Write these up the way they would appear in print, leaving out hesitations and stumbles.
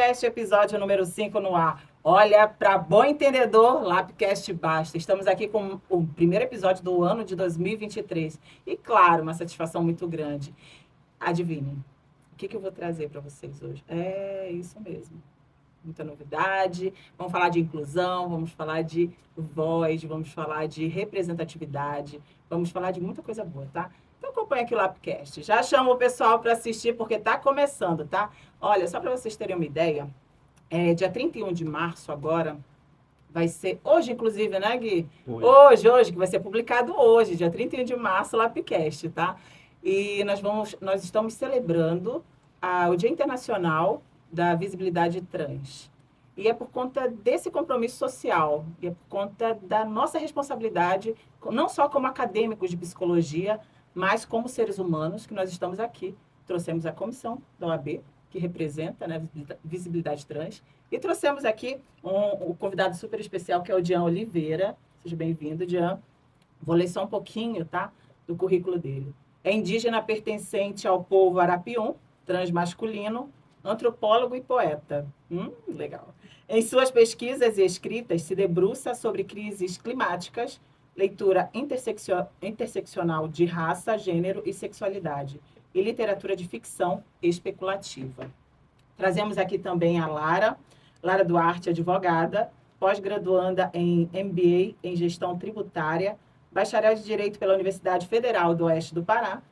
Lapcast, episódio número 5 no ar. Olha, para bom entendedor, Lapcast basta. Estamos aqui com o primeiro episódio do ano de 2023. E, claro, uma satisfação muito grande. Adivinhem, o que eu vou trazer para vocês hoje? É isso mesmo. Muita novidade. Vamos falar de inclusão, vamos falar de voz, vamos falar de representatividade, vamos falar de muita coisa boa, tá? Então acompanha aqui o Lapcast. Já chamo o pessoal para assistir porque está começando, tá? Olha, só para vocês terem uma ideia, dia 31 de março agora, vai ser hoje, inclusive, né, Gui? Hoje, que vai ser publicado hoje, dia 31 de março, o Lapcast, tá? E nós estamos celebrando o Dia Internacional da Visibilidade Trans. E é por conta desse compromisso social, e é por conta da nossa responsabilidade, não só como acadêmicos de psicologia, mas como seres humanos, que nós estamos aqui. Trouxemos a comissão da OAB, que representa, né, visibilidade trans, e trouxemos aqui um convidado super especial, que é o Dian Oliveira. Seja bem-vindo, Dian. Vou ler só um pouquinho, tá, do currículo dele. É indígena pertencente ao povo Arapiuns, transmasculino, antropólogo e poeta. Legal. Em suas pesquisas e escritas, se debruça sobre crises climáticas, leitura interseccional de raça, gênero e sexualidade, e literatura de ficção especulativa. Trazemos aqui também a Lara Duarte, advogada, pós-graduanda em MBA em Gestão Tributária, bacharel de Direito pela Universidade Federal do Oeste do Pará,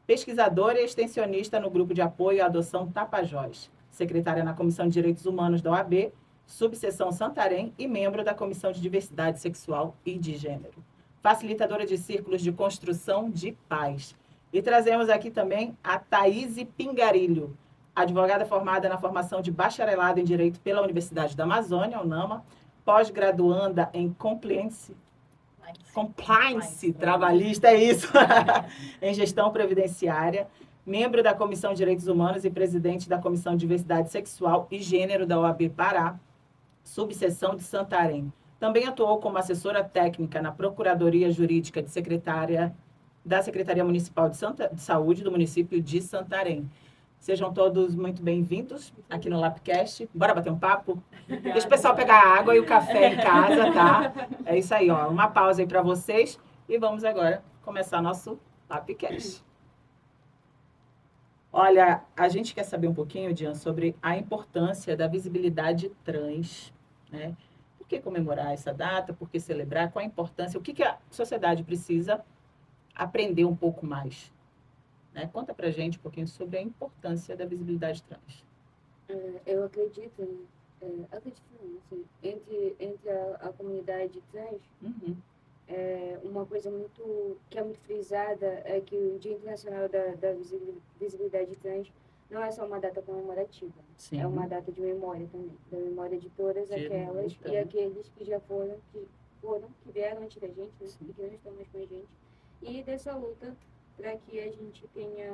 pesquisadora e extensionista no Grupo de Apoio à Adoção Tapajós, secretária na Comissão de Direitos Humanos da OAB, subseção Santarém e membro da Comissão de Diversidade Sexual e de Gênero. Facilitadora de círculos de construção de paz. E trazemos aqui também a Thaíse Pingarilho, advogada formada na formação de bacharelado em Direito pela Universidade da Amazônia, UNAMA, pós-graduanda em Compliance trabalhista, é isso, em gestão previdenciária, membro da Comissão de Direitos Humanos e presidente da Comissão de Diversidade Sexual e Gênero da OAB Pará, subseção de Santarém. Também atuou como assessora técnica na Procuradoria Jurídica da Secretaria Municipal de Saúde do município de Santarém. Sejam todos muito bem-vindos aqui no Lapcast. Bora bater um papo? Obrigada. Deixa o pessoal pegar a água e o café em casa, tá? É isso aí, ó. Uma pausa aí para vocês e vamos agora começar nosso Lapcast. Olha, a gente quer saber um pouquinho, Dian, sobre a importância da visibilidade trans, né? Por que comemorar essa data? Por que celebrar? Qual a importância? O que a sociedade precisa aprender um pouco mais? Conta pra gente um pouquinho sobre a importância da visibilidade trans. Eu acredito, assim, entre a comunidade trans, uma coisa que é muito frisada é que o Dia Internacional da Visibilidade Trans não é só uma data comemorativa, Sim. É uma data de memória também, da memória de todas aquelas e aqueles que já que vieram antes da gente, né, e que não estão mais com a gente, e dessa luta para que a gente tenha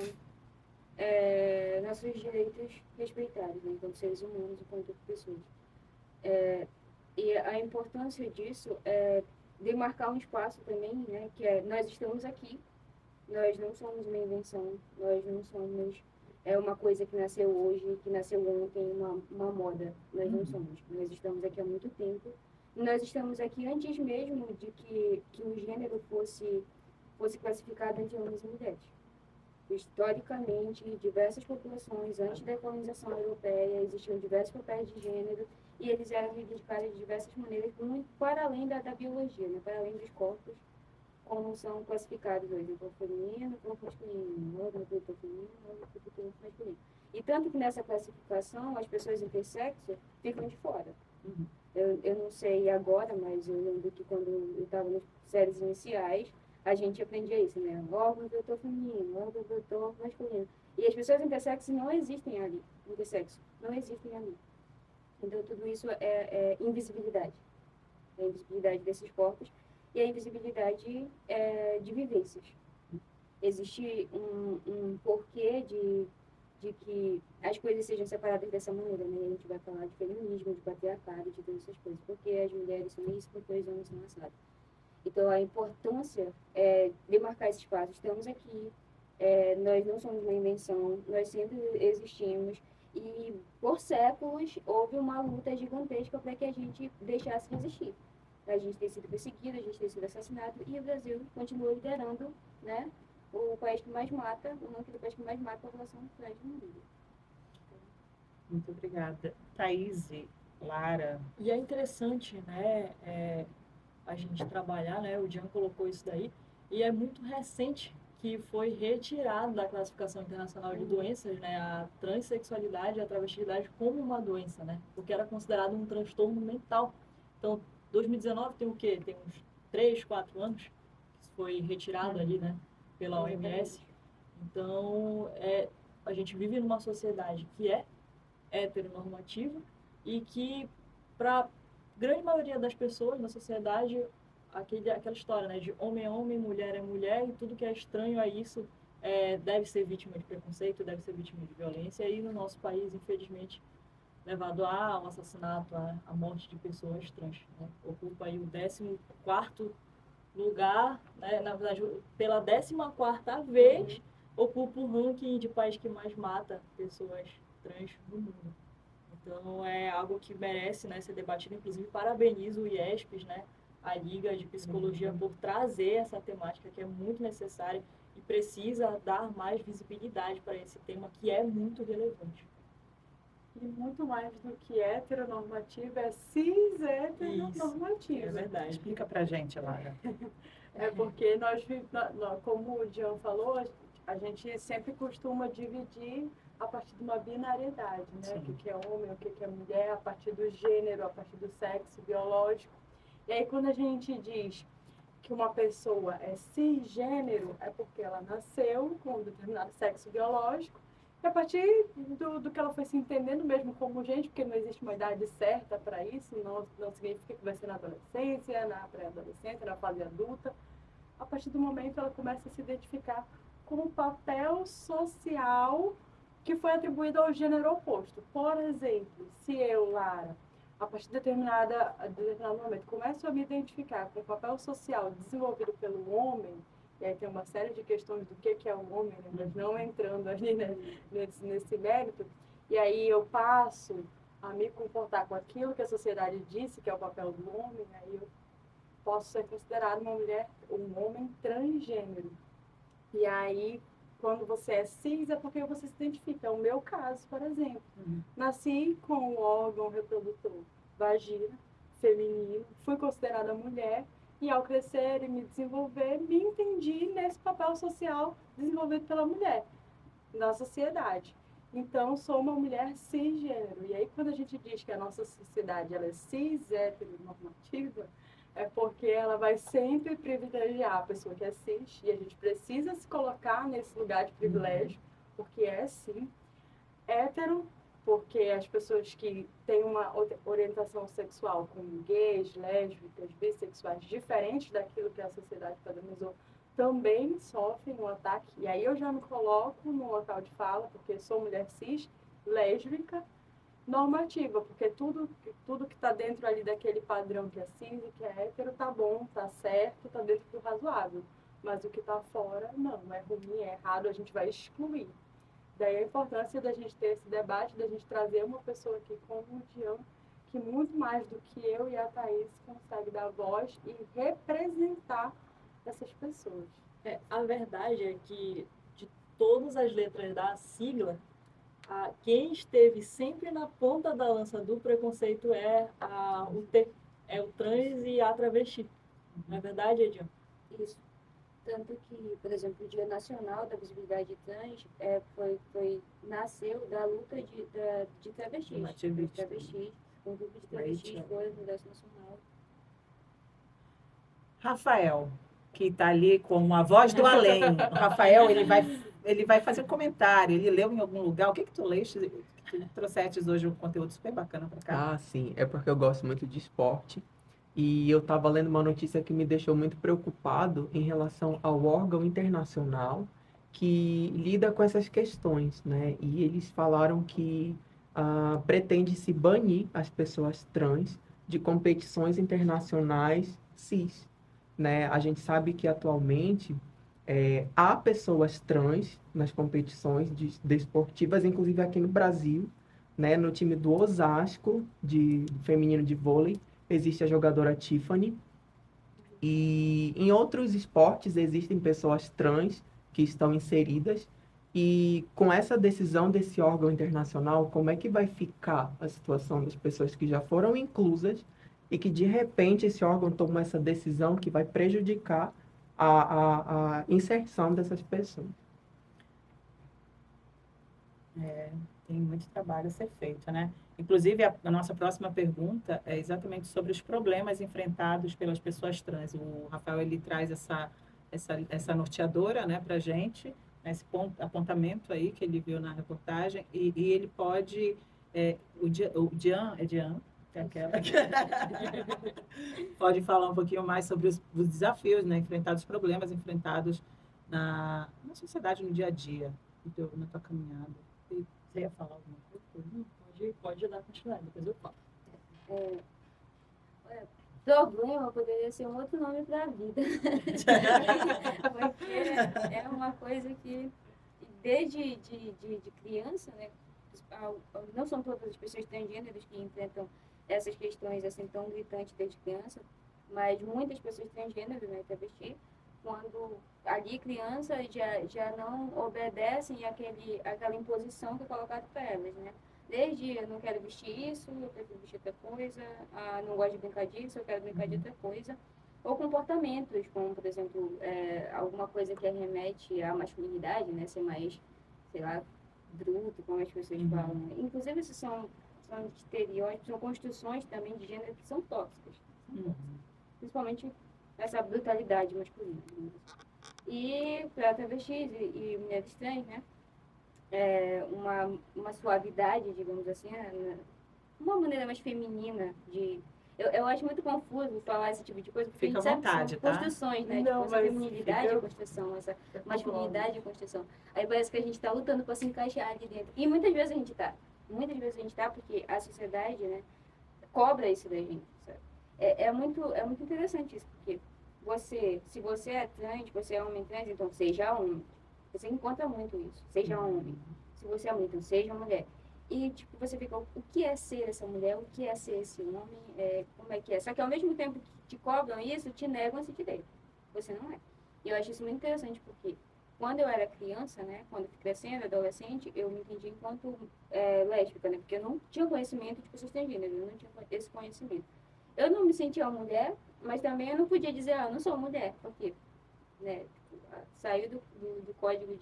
nossos direitos respeitados, né, enquanto seres humanos, enquanto pessoas. E a importância disso é demarcar um espaço também, né, nós estamos aqui, nós não somos uma invenção, nós não somos uma coisa que nasceu hoje, que nasceu ontem, uma moda, nós não somos. Nós estamos aqui há muito tempo, nós estamos aqui antes mesmo de que o gênero fosse classificado entre homens e mulheres. Historicamente, diversas populações, antes da colonização europeia, existiam diversos papéis de gênero e eles eram reivindicados de diversas maneiras, muito para além da biologia, né? Para além dos corpos, como são classificados hoje, o corpo feminino, o corpo masculino, o corpo feminino, o corpo masculino. E tanto que nessa classificação, as pessoas intersexo ficam de fora. Eu não sei agora, mas eu lembro que quando eu estava nas séries iniciais, a gente aprendia isso, né? Órgão reprodutor feminino, órgão reprodutor masculino. E as pessoas intersexo não existem ali. Intersexo não existem ali. Então, tudo isso é invisibilidade. É a invisibilidade desses corpos e a invisibilidade de vivências. Existe um porquê de que as coisas sejam separadas dessa maneira, né? A gente vai falar de feminismo, de patriarcado, de todas essas coisas. Porque as mulheres são isso, porque os homens são assados. Então, a importância é demarcar esse espaço. Estamos aqui, nós não somos uma invenção, nós sempre existimos E por séculos houve uma luta gigantesca para que a gente deixasse de existir. A gente tem sido perseguido, a gente tem sido assassinado e o Brasil continua liderando, né, o país que mais mata, o ranking do país que mais mata a população trans no mundo. Muito obrigada. Thaís, Lara. E é interessante, né, a gente trabalhar, né, o Jean colocou isso daí, e é muito recente que foi retirado da classificação internacional de doenças, né, a transexualidade e a travestilidade como uma doença, né, porque era considerado um transtorno mental. Então, 2019 tem o quê? Tem uns 3, 4 anos que foi retirado ali, né, pela OMS. Então, a gente vive numa sociedade que é heteronormativa e que, para grande maioria das pessoas na sociedade, aquela história, né, de homem é homem, mulher é mulher, e tudo que é estranho a isso deve ser vítima de preconceito, deve ser vítima de violência, e no nosso país, infelizmente, levado ao assassinato, à morte de pessoas trans, né? Ocupa aí o 14º lugar, né? Na verdade, pela 14ª vez, ocupa o ranking de país que mais mata pessoas trans no mundo. Então, é algo que merece, né, ser debatido. Inclusive, parabenizo o IESPES, né, a Liga de Psicologia, por trazer essa temática que é muito necessária e precisa dar mais visibilidade para esse tema que é muito relevante. E muito mais do que heteronormativa, é cis-heteronormativa. É verdade. Explica pra gente, Lara. É porque como o Jean falou, a gente sempre costuma dividir a partir de uma binariedade, né? Sim. O que é homem, o que é mulher, a partir do gênero, a partir do sexo biológico. E aí, quando a gente diz que uma pessoa é cisgênero, é porque ela nasceu com um determinado sexo biológico, e a partir do que ela foi se entendendo mesmo como gente, porque não existe uma idade certa para isso, não significa que vai ser na adolescência, na pré-adolescência, na fase adulta. A partir do momento ela começa a se identificar com o papel social que foi atribuído ao gênero oposto. Por exemplo, se eu, Lara, a partir de determinado momento, começo a me identificar com o papel social desenvolvido pelo homem, e aí tem uma série de questões do que é o homem, né? Mas não entrando ali, né, nesse mérito, e aí eu passo a me comportar com aquilo que a sociedade disse que é o papel do homem, aí eu posso ser considerado uma mulher, um homem transgênero. E aí, quando você é cis, é porque você se identifica. É o meu caso, por exemplo. Nasci com o órgão reprodutor vagina, feminino, fui considerada mulher, e ao crescer e me desenvolver, me entendi nesse papel social desenvolvido pela mulher na sociedade. Então, sou uma mulher cisgênero. E aí, quando a gente diz que a nossa sociedade ela é cis-heteronormativa, é porque ela vai sempre privilegiar a pessoa que é cis, e a gente precisa se colocar nesse lugar de privilégio, porque é sim hétero, porque as pessoas que têm uma orientação sexual como gays, lésbicas, bissexuais, diferentes daquilo que a sociedade padronizou, também sofrem um ataque. E aí eu já me coloco no local de fala, porque sou mulher cis, lésbica, normativa, porque tudo que está dentro ali daquele padrão que é cis e que é hétero tá bom, tá certo, tá dentro do razoável. Mas o que está fora, não, é ruim, é errado, a gente vai excluir. Daí a importância da gente ter esse debate, da gente trazer uma pessoa aqui como o Dian, que muito mais do que eu e a Thaís consegue dar voz e representar essas pessoas. A verdade é que de todas as letras da sigla, quem esteve sempre na ponta da lança do preconceito é o trans e a travesti. Não é verdade, Edian? Isso. Tanto que, por exemplo, o Dia Nacional da Visibilidade Trans nasceu da luta de travestis. Um grupo de travestis foi no Congresso Nacional. Rafael, que está ali como a voz do além. O Rafael, ele vai fazer um comentário. Ele leu em algum lugar. O que tu leste? Que tu trouxeste hoje um conteúdo super bacana para cá. Ah, sim. É porque eu gosto muito de esporte. E eu estava lendo uma notícia que me deixou muito preocupado em relação ao órgão internacional que lida com essas questões, né? E eles falaram que pretende-se banir as pessoas trans de competições internacionais cis, né? A gente sabe que atualmente há pessoas trans nas competições desportivas, inclusive aqui no Brasil. né? No time do Osasco, de feminino de vôlei, existe a jogadora Tiffany. E em outros esportes existem pessoas trans que estão inseridas. E com essa decisão desse órgão internacional, como é que vai ficar a situação das pessoas que já foram inclusas e que de repente esse órgão toma essa decisão que vai prejudicar a inserção dessas pessoas? Tem muito trabalho a ser feito, né? Inclusive, a nossa próxima pergunta é exatamente sobre os problemas enfrentados pelas pessoas trans. O Rafael, ele traz essa norteadora, né, para a gente, né, esse apontamento aí que ele viu na reportagem, e ele pode, o Dian, que é aquela que pode falar um pouquinho mais sobre os desafios, né, enfrentados, os problemas enfrentados na sociedade, no dia a dia, na tua caminhada. Você ia falar alguma coisa? Não, pode dar continuidade, depois eu falo. Problema poderia ser um outro nome para a vida. Porque é uma coisa que, desde de criança, né, não são todas as pessoas transgêneros que enfrentam essas questões assim tão gritantes desde criança, mas muitas pessoas transgêneros, né, travesti, quando ali criança já não obedecem aquela imposição que é colocada para elas, né? Desde eu não quero vestir isso, eu prefiro vestir outra coisa, não gosto de brincar disso, eu quero brincar de outra coisa. Ou comportamentos, como, por exemplo, alguma coisa que remete à masculinidade, né? Ser mais, sei lá, bruto, como as pessoas falam. Né? Inclusive, esses são estereótipos, são construções também de gênero que são tóxicas. Principalmente essa brutalidade masculina. Né? E para travestis e mulheres trans, né? Uma suavidade, digamos assim, uma maneira mais feminina de... Eu acho muito confuso falar esse tipo de coisa, porque Fica a gente à vontade, sabe que são tá? construções, né? Não, Tipo, essa mas feminilidade fica- é construção, essa masculinidade é construção. Aí parece que a gente está lutando para se encaixar ali dentro. E muitas vezes a gente está. Muitas vezes a gente está porque a sociedade, né, cobra isso da gente, sabe? É muito interessante isso, porque se você é trans, você é homem trans, então seja homem. Você encontra muito isso, seja homem. Se você é mulher, então seja mulher. E, tipo, você fica, o que é ser essa mulher? O que é ser esse homem? Como é que é? Só que, ao mesmo tempo que te cobram isso, te negam esse direito. Você não é. E eu acho isso muito interessante, porque quando eu era criança, né, quando eu fui crescendo, adolescente, eu me entendi enquanto lésbica, né, porque eu não tinha conhecimento de pessoas transgêneras, eu não tinha esse conhecimento. Eu não me sentia uma mulher, mas também eu não podia dizer, eu não sou mulher, porque, né, saiu do código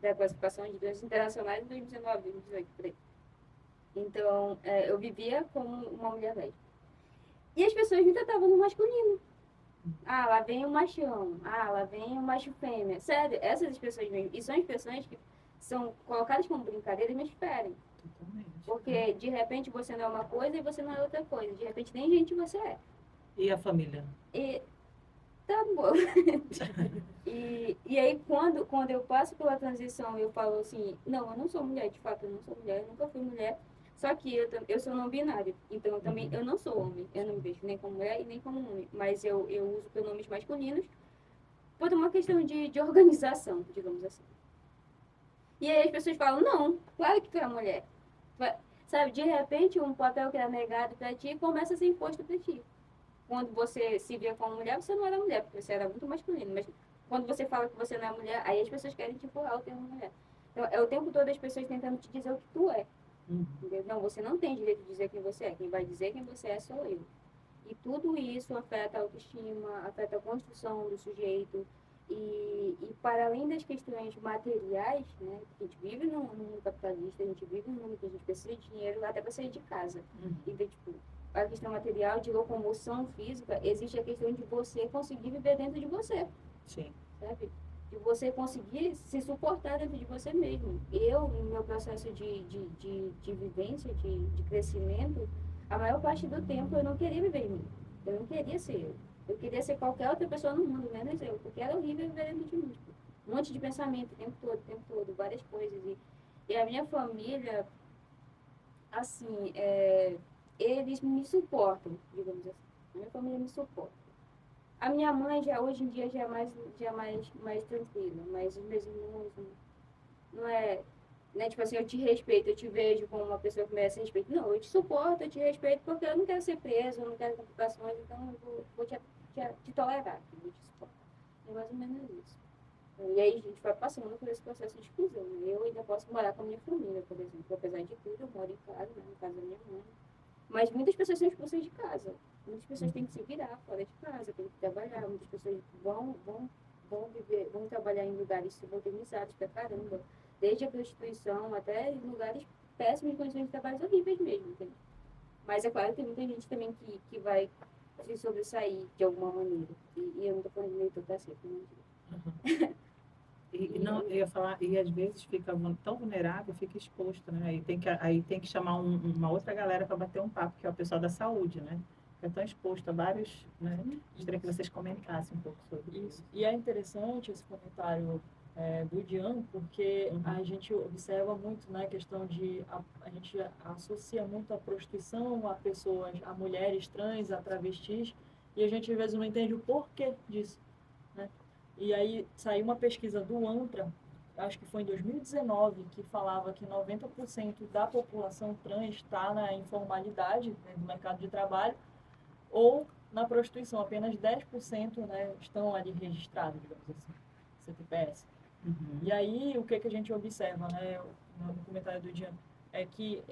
da classificação de doenças internacionais em 2019, 2018, por aí. Então, eu vivia como uma mulher lésbica. E as pessoas me tratavam no masculino. Ah, lá vem o machão. Ah, lá vem o macho fêmea. Sério, essas expressões mesmo. E são expressões que são colocadas como brincadeira e me esperem. Totalmente. Porque, de repente, você não é uma coisa e você não é outra coisa. De repente, nem gente você é. E a família? E tá bom. E aí, quando eu passo pela transição, eu falo assim, não, eu não sou mulher, de fato, eu não sou mulher, eu nunca fui mulher, só que eu sou não binário, então eu não sou homem, eu não me vejo nem como mulher e nem como homem, mas eu uso pronomes masculinos por uma questão de organização, digamos assim. E aí as pessoas falam, não, claro que tu é mulher. Sabe, de repente um papel que era negado pra ti começa a ser imposto pra ti. Quando você se via como mulher, você não era mulher, porque você era muito masculino. Mas quando você fala que você não é mulher, aí as pessoas querem te empurrar o termo mulher. Então, é o tempo todo as pessoas tentando te dizer o que tu é. Entendeu? Não, você não tem direito de dizer quem você é. Quem vai dizer quem você é sou eu. E tudo isso afeta a autoestima, afeta a construção do sujeito. E para além das questões materiais, né? A gente vive num mundo capitalista, a gente vive num mundo que a gente precisa de dinheiro até para sair de casa. Então, tipo, a questão material de locomoção física, existe a questão de você conseguir viver dentro de você. Sim. Sabe? De você conseguir se suportar dentro de você mesmo. Eu, no meu processo de vivência, de crescimento, a maior parte do tempo eu não queria viver em mim. Eu não queria ser eu. Eu queria ser qualquer outra pessoa no mundo, menos eu. Porque era horrível viver dentro de mim. Tipo, um monte de pensamento o tempo todo, várias coisas. E a minha família, assim, eles me suportam, digamos assim. A minha família me suporta. A minha mãe hoje em dia já é mais tranquila, mas os meus irmãos não é né? Tipo assim, eu te respeito, eu te vejo como uma pessoa que merece respeito. Não, eu te suporto, eu te respeito, porque eu não quero ser preso, eu não quero complicações, então eu vou te tolerar, eu vou te suportar. É mais ou menos isso. E aí a gente vai passando por esse processo de exclusão, né? Eu ainda posso morar com a minha família, por exemplo. Apesar de tudo, eu moro em casa, né? Na casa da minha mãe. Mas muitas pessoas são expulsas de casa. Muitas pessoas têm que se virar fora de casa, têm que trabalhar. Muitas pessoas vão viver, vão trabalhar em lugares subalternizados pra caramba. Desde a prostituição até em lugares péssimos, condições de trabalho horríveis mesmo, entende? Mas é claro que tem muita gente também que vai se sobressair de alguma maneira. E eu não tô falando de meritocracia, pelo amor de Deus. Não, eu ia falar, e às vezes fica tão vulnerável, fica exposto, né? Aí tem que chamar uma outra galera para bater um papo, que é o pessoal da saúde, né? Fica tão exposto a vários, né? Gostaria que vocês comentassem um pouco sobre isso. E é interessante esse comentário do Dian, porque a gente observa muito, né, a questão de a gente associa muito a prostituição a pessoas, a mulheres trans, a travestis, e a gente às vezes não entende o porquê disso, né? E aí saiu uma pesquisa do ANTRA, acho que foi em 2019, que falava que 90% da população trans está na informalidade, né, do mercado de trabalho, ou na prostituição. Apenas 10%, né, estão ali registrados, digamos assim, CTPS. E aí, o que a gente observa, né, no comentário do Dian, é que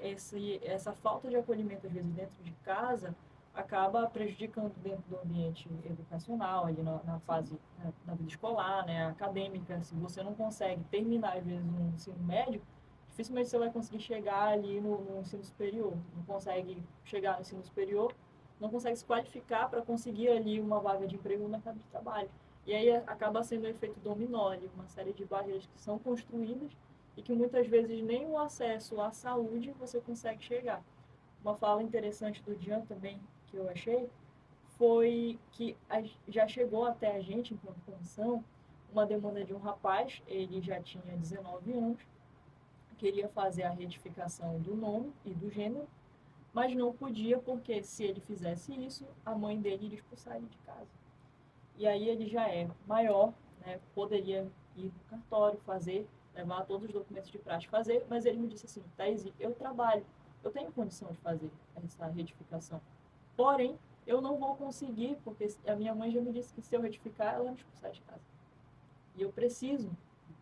essa falta de acolhimento, às vezes, dentro de casa, acaba prejudicando dentro do ambiente educacional, ali na fase, né, na vida escolar, né, acadêmica. Se você não consegue terminar, às vezes, um ensino médio, dificilmente você vai conseguir chegar ali no ensino superior. Não consegue chegar no ensino superior, não consegue se qualificar para conseguir ali uma vaga de emprego no mercado de trabalho. E aí acaba sendo um efeito dominó, ali, uma série de barreiras que são construídas e que muitas vezes nem o acesso à saúde você consegue chegar. Uma fala interessante do Dian também, que eu achei, foi que já chegou até a gente, enquanto comissão, uma demanda de um rapaz, ele já tinha 19 anos, queria fazer a retificação do nome e do gênero, mas não podia porque se ele fizesse isso, a mãe dele iria expulsar ele de casa. E aí ele já é maior, né, poderia ir no cartório, fazer, levar todos os documentos de praxe, fazer, mas ele me disse assim, Thaís, eu trabalho, eu tenho condição de fazer essa retificação. Porém, eu não vou conseguir, porque a minha mãe já me disse que se eu retificar, ela vai me expulsar de casa. E eu preciso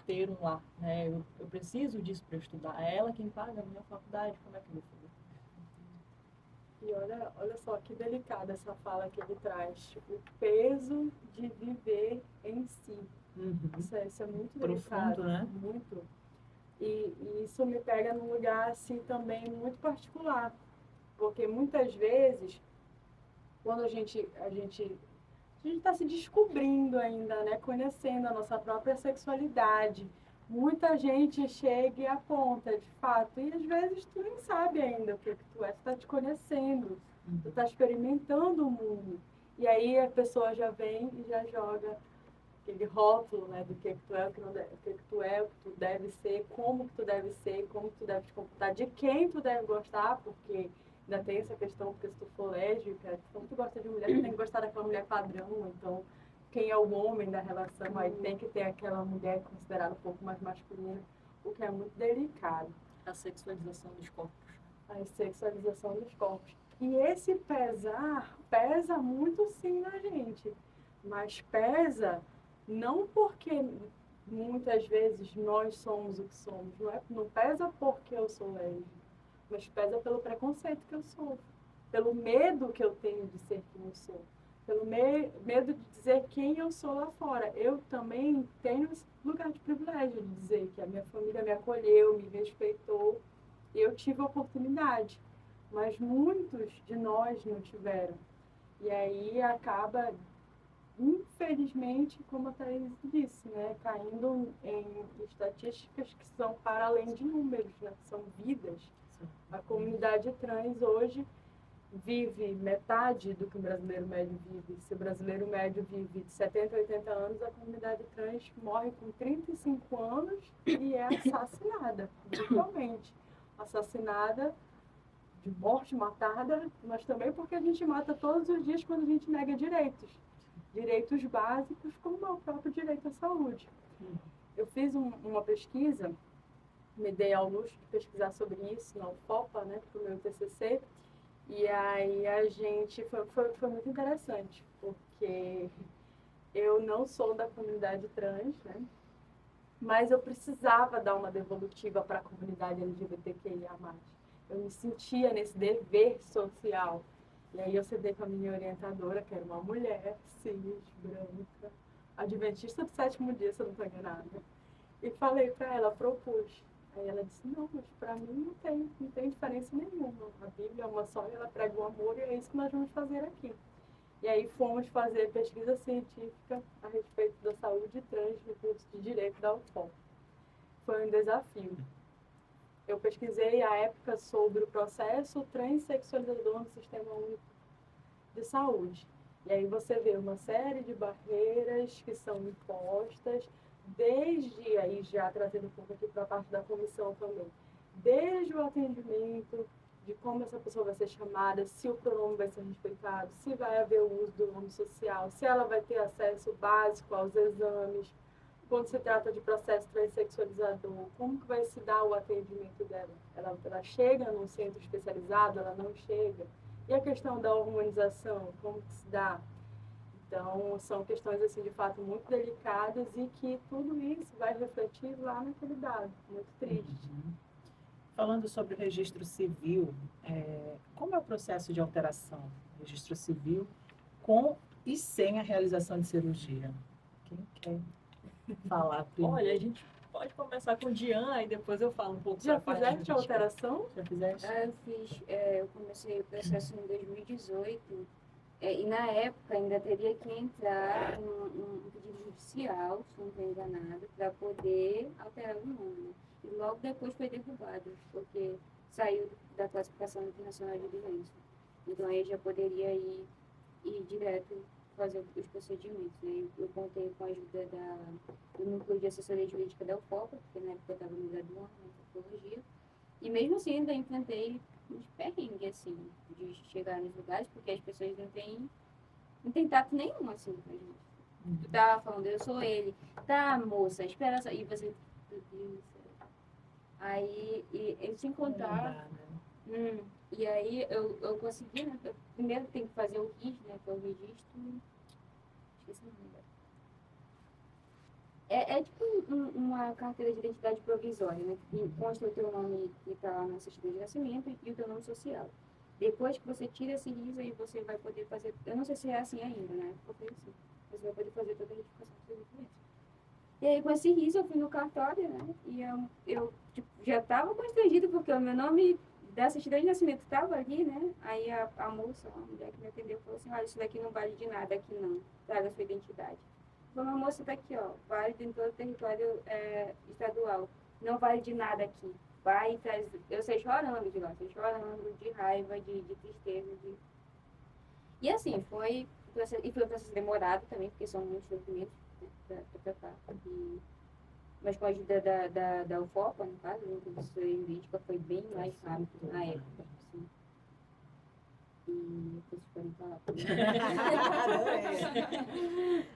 ter um lar, né? Eu preciso disso para estudar. É ela quem paga a minha faculdade, como é que eu vou fazer? E olha só que delicada essa fala que ele traz. O peso de viver em si. Isso é muito Profundo, delicado. né? Muito. E isso me pega num lugar assim também muito particular. Porque muitas vezes, quando a gente está se descobrindo ainda, né? Conhecendo a nossa própria sexualidade. Muita gente chega e aponta, de fato, e às vezes tu nem sabe ainda o que tu é, tu está te conhecendo, tu está experimentando o mundo. E aí a pessoa já vem e já joga aquele rótulo, né, do que tu é, o que, não deve, o que tu é, o que tu deve ser, como que tu deve ser, como que tu deve te comportar, de quem tu deve gostar, porque ainda tem essa questão, porque se tu for lésbica, como tu gosta de mulher, tu tem que gostar daquela mulher padrão, então quem é o homem da relação, aí tem que ter aquela mulher considerada um pouco mais masculina, o que é muito delicado. A sexualização dos corpos. A sexualização dos corpos. E esse pesar, pesa muito sim na gente, mas pesa não porque muitas vezes nós somos o que somos, não pesa porque eu sou lésbica, mas pesa pelo preconceito que eu sofro, pelo medo que eu tenho de ser quem eu sou. Pelo medo de dizer quem eu sou lá fora. Eu também tenho esse lugar de privilégio de dizer que a minha família me acolheu, me respeitou, e eu tive a oportunidade. Mas muitos de nós não tiveram. E aí acaba, infelizmente, como a Thaís disse, né, caindo em estatísticas que são para além de números, né, são vidas. A comunidade trans hoje vive metade do que o brasileiro médio vive. Se o brasileiro médio vive de 70 a 80 anos, a comunidade trans morre com 35 anos e é assassinada, brutalmente. Assassinada, de morte, matada, mas também porque a gente mata todos os dias quando a gente nega direitos. Direitos básicos, como é o próprio direito à saúde. Eu fiz uma pesquisa me dei ao luxo de pesquisar sobre isso na UFOPA, né, para o meu TCC. E aí foi muito interessante, porque eu não sou da comunidade trans, né, mas eu precisava dar uma devolutiva para a comunidade LGBTQIA+. Eu me sentia nesse dever social. E aí eu cedei com a minha orientadora, que era uma mulher, cis, branca, adventista do 7º dia, se eu não estou enganada. E falei para ela, propus. Aí ela disse, não, mas para mim não tem diferença nenhuma. A Bíblia é uma só e ela prega o amor e é isso que nós vamos fazer aqui. E aí fomos fazer pesquisa científica a respeito da saúde trans no curso de Direito da UFOP. Foi um desafio. Eu pesquisei à época sobre o processo transexualizador no Sistema Único de Saúde. E aí você vê uma série de barreiras que são impostas, desde, aí já trazendo um pouco aqui para a parte da comissão também, desde o atendimento, de como essa pessoa vai ser chamada, se o pronome vai ser respeitado, se vai haver o uso do nome social, se ela vai ter acesso básico aos exames, quando se trata de processo transexualizador, como que vai se dar o atendimento dela? Ela chega num centro especializado, ela não chega? E a questão da hormonização, como que se dá? Então, são questões, assim, de fato, muito delicadas e que tudo isso vai refletir lá naquele dado. Muito triste. Falando sobre o registro civil, como é o processo de alteração do registro civil com e sem a realização de cirurgia? Quem quer falar primeiro? Olha, a gente pode começar com o Dian e depois eu falo um pouco Já sobre a parte fizeste a alteração? Já fizeste? Eu comecei o processo em 2018, e na época ainda teria que entrar um pedido judicial, se não estou enganada, para poder alterar o nome, né? E logo depois foi derrubado, porque saiu da classificação internacional de doença. Então aí já poderia ir direto fazer os procedimentos, né? Eu contei com a ajuda do Núcleo de Assessoria Jurídica da UFOPA, porque na época eu estava no graduando em Antropologia, e mesmo assim ainda enfrentei uns perrengues, assim, de chegar nos lugares, porque as pessoas não têm tato nenhum, assim, com a gente. Tu tava falando, eu sou ele. Tá, moça, espera só. E você, meu Deus do céu. Aí, sem contar... e aí, eu consegui, né? Primeiro tem que fazer o RIS, né? Que é o registro... Esqueci o nome dela. É tipo uma carteira de identidade provisória, né? Que consta o teu nome que está lá na certidão de nascimento e o teu nome social. Depois que você tira esse RIS, aí você vai poder fazer... Eu não sei se é assim ainda, né? Porque assim, você vai poder fazer toda a retificação dos seus documentos. E aí, com esse RIS, eu fui no cartório, né? E eu tipo, já estava constrangida, porque o meu nome da certidão de nascimento estava ali, né? Aí a moça, a mulher que me atendeu, falou assim, olha, isso daqui não vale de nada aqui não, traga a sua identidade. Falei, a moça está aqui, ó, vale em todo o território estadual, não vale de nada aqui. Vai e traz... Eu saí chorando de lá, saí chorando de raiva, de tristeza, E assim, foi um processo demorado também, porque são muitos documentos, né, para tratar. Mas com a ajuda da UFOPA, no caso, a assessoria jurídica foi bem mais rápido na época. Assim. E vocês podem falar.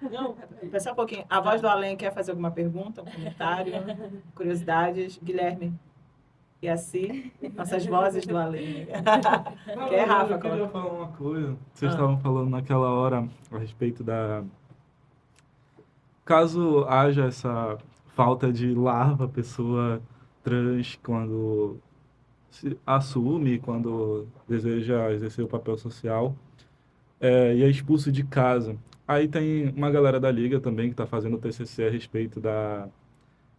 Não, pensar um pouquinho. A voz do além quer fazer alguma pergunta, um comentário, curiosidades? Guilherme? E assim, nossas vozes do além. Quer, Rafa? Eu queria falar uma coisa. Vocês estavam falando naquela hora a respeito da... Caso haja essa falta de larva, pessoa trans, quando se assume, quando deseja exercer o papel social, e é expulso de casa. Aí tem uma galera da Liga também que está fazendo o TCC a respeito da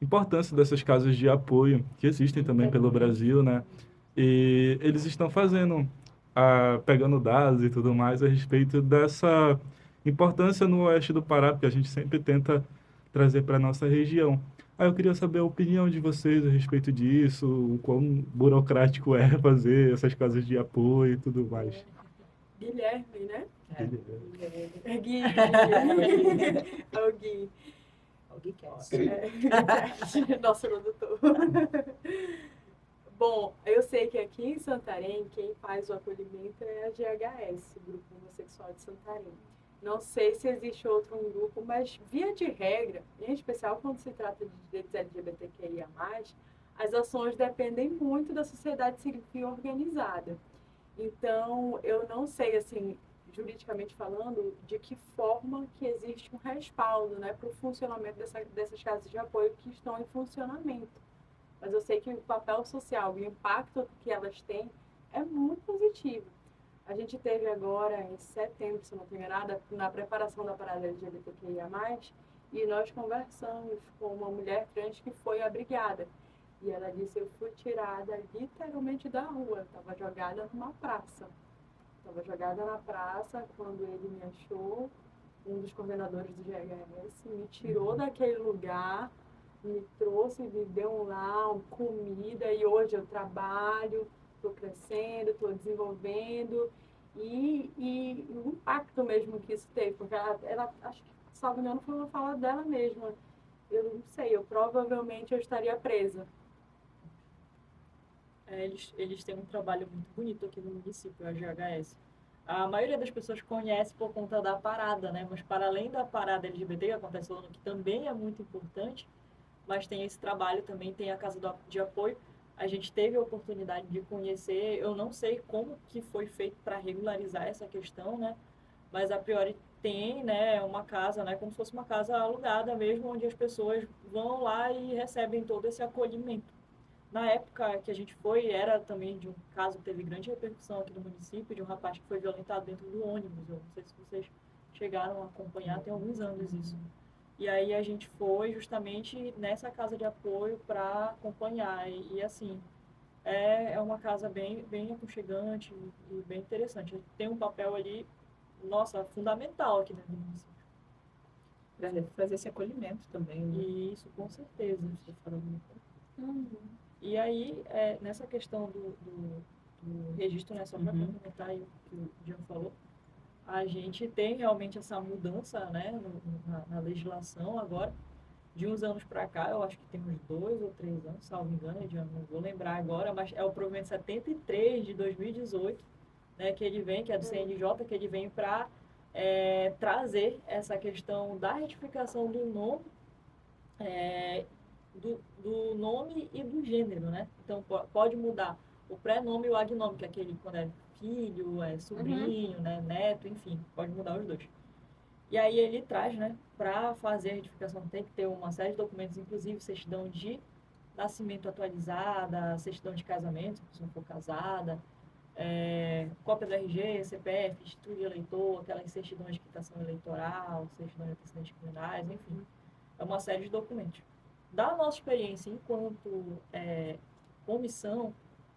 importância dessas casas de apoio, que existem também pelo Brasil, né? E eles estão fazendo, pegando dados e tudo mais a respeito dessa importância no oeste do Pará, porque a gente sempre tenta trazer para a nossa região. Aí eu queria saber a opinião de vocês a respeito disso, o quão burocrático é fazer essas casas de apoio e tudo mais. Guilherme, né? É. Gui. É o Gui. Alguém quer? Nosso produtor. Bom, eu sei que aqui em Santarém, quem faz o acolhimento é a GHS, o Grupo Homossexual de Santarém. Não sei se existe outro grupo, mas via de regra, em especial quando se trata de direitos LGBTQIA+, as ações dependem muito da sociedade civil organizada. Então, eu não sei, assim, juridicamente falando, de que forma que existe um respaldo, né, para o funcionamento dessas casas de apoio que estão em funcionamento. Mas eu sei que o papel social, o impacto que elas têm é muito positivo. A gente teve agora, em setembro, se não estou enganada, na preparação da parada LGBTQIA+, e nós conversamos com uma mulher trans que foi abrigada. E ela disse, eu fui tirada literalmente da rua, estava jogada numa praça. Estava jogada na praça quando ele me achou, um dos coordenadores do GHS, me tirou daquele lugar, me trouxe, me deu lá comida e hoje eu trabalho, estou crescendo, estou desenvolvendo e o impacto mesmo que isso teve, porque ela acho que, salvo engano, foi uma fala dela mesma. Eu não sei, eu provavelmente eu estaria presa. Eles têm um trabalho muito bonito aqui no município, a GHS. A maioria das pessoas conhece por conta da parada, né? Mas para além da parada LGBT que acontece todo ano, que também é muito importante, mas tem esse trabalho também, tem a Casa de Apoio. A gente teve a oportunidade de conhecer, eu não sei como que foi feito para regularizar essa questão, né? Mas a priori tem, né, uma casa, né, como se fosse uma casa alugada mesmo, onde as pessoas vão lá e recebem todo esse acolhimento. Na época que a gente foi, era também de um caso que teve grande repercussão aqui no município, de um rapaz que foi violentado dentro do ônibus. Eu não sei se vocês chegaram a acompanhar, tem alguns anos isso. E aí a gente foi justamente nessa casa de apoio para acompanhar. E assim, é uma casa bem aconchegante e bem interessante. Tem um papel ali, nossa, fundamental aqui dentro do município. Para fazer esse acolhimento também, né? E isso, com certeza. Você falando. Uhum. E aí, nessa questão do registro, né, só para complementar aí o que o Jean falou, a gente tem realmente essa mudança, né, na legislação agora. De uns anos para cá, eu acho que tem uns 2 ou 3 anos, salvo engano, Jean, não vou lembrar agora, mas é o provimento 73 de 2018, né, que ele vem, que é do CNJ, que ele vem para trazer essa questão da retificação do nome, do nome e do gênero, né? Então, pode mudar o pré-nome e o agnome, que é aquele quando é filho, sobrinho, né, neto, enfim, pode mudar os dois. E aí ele traz, né, para fazer a retificação tem que ter uma série de documentos, inclusive certidão de nascimento atualizada, certidão de casamento, se a pessoa for casada, cópia do RG, CPF, título de eleitor, aquelas certidões de quitação eleitoral, certidão de antecedentes criminais, enfim. É uma série de documentos. Da nossa experiência enquanto comissão,